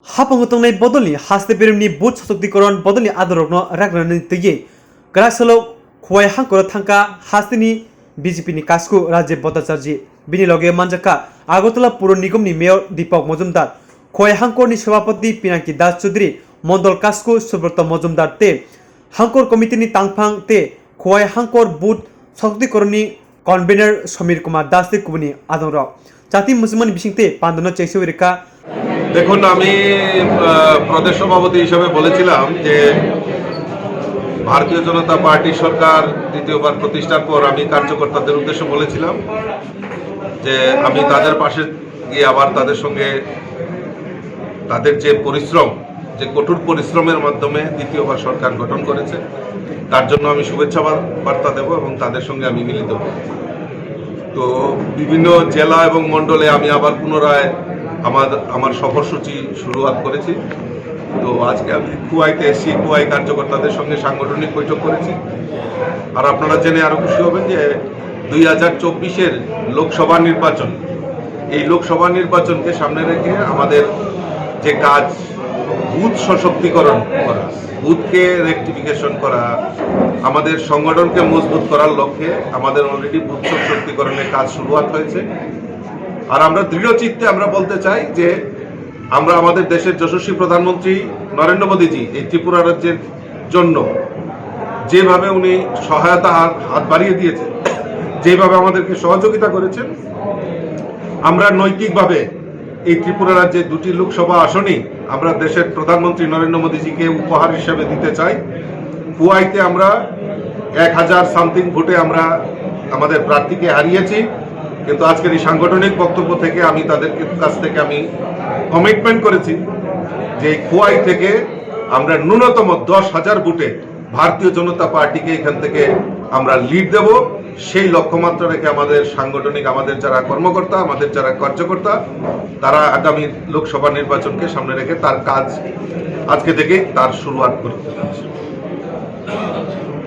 हापंगतंगनाय बदलनि हास्ते बेरेमनि booth सशक्तिकरण बदलनि आदरनो रागरानि तैये ग्रासलो खुवाय हांकर थांका हास्तेनि बीजेपीनि कास्कु राज्य भट्टाचार्य बिनि लगे मानजाका आगरतला पुर निगमनि मेयर दीपक मजुमदार खुवाय हांकरनि सभापति पिनाकी दास चौधरी मंडल कास्कु सुब्रत मजुमदार ते हांकर कमिटिनि तांगफां ते खुवाय हांकर बुथ सशक्तिकरणनि कन्वेनर समीर कुमार दास ते कुबनि आदर जाति मुसलमान बिसिंते पांदन चैसो रेखा দেখুন আমি প্রদেশ সভাপতি হিসেবে বলেছিলাম যে ভারতীয় জনতা পার্টি সরকার দ্বিতীয়বার প্রতিষ্ঠার পর আমি কার্যকর্তাদের উদ্দেশ্যে বলেছিলাম যে আমি তাদের পাশে গিয়ে আবার তাদের সঙ্গে তাদের যে পরিশ্রম যে কঠোর পরিশ্রমের মাধ্যমে দ্বিতীয়বার সরকার গঠন করেছে তার জন্য আমি শুভেচ্ছা বার্তা দেব এবং তাদের সঙ্গে আমি মিলিত হব। তো বিভিন্ন জেলা এবং মণ্ডলে আমি আবার পুনরায় আমার সফরসূচি শুরুয়াত করেছি। তো আজকে আমি কুয়াইতে এসেছি, কুয়াই কার্যকর্তাদের সঙ্গে সাংগঠনিক বৈঠক করেছি। আর আপনারা জেনে আরো খুশি হবেন যে 2024-এর লোকসভা নির্বাচন, এই লোকসভা নির্বাচনকে সামনে রেখে আমাদের যে কাজ বুথ সশক্তিকরণ করা, বুথকে রেকটিফিকেশন করা, আমাদের সংগঠনকে মজবুত করার লক্ষ্যে আমাদের অলরেডি বুথ সশক্তিকরণের কাজ শুরুয়াত হয়েছে। আর আমরা দৃঢ়চিত্তে আমরা বলতে চাই যে আমরা আমাদের দেশের যশস্বী প্রধানমন্ত্রী নরেন্দ্র মোদীজি এই ত্রিপুরা রাজ্যের জন্য যেভাবে উনি সহায়তা হাত বাড়িয়ে দিয়েছেন, যেভাবে আমাদেরকে সহযোগিতা করেছেন, আমরা নৈতিকভাবে এই ত্রিপুরা রাজ্যের 2টি লোকসভা আসনই আমরা দেশের প্রধানমন্ত্রী নরেন্দ্র মোদীজিকে উপহার হিসেবে দিতে চাই। কুয়াইতে আমরা 1000 সামথিং ভোটে আমরা আমাদের প্রার্থীকে হারিয়েছি, কিন্তু আজকের এই সাংগঠনিক বক্তব্য থেকে আমি তাদের কাছ থেকে আমি কমিটমেন্ট করেছি যে কুয়াই থেকে আমরা ন্যূনতম 10,000 ভোটে ভারতীয় জনতা পার্টিকে এখান থেকে আমরা লিড দেব। সেই লক্ষ্যমাত্রা রেখে আমাদের সাংগঠনিক, আমাদের যারা কর্মকর্তা, আমাদের যারা কার্যকর্তা, তারা আগামী লোকসভা নির্বাচনকে সামনে রেখে তার কাজ আজকে থেকেই তার শুরুয়াত করতে যাচ্ছে।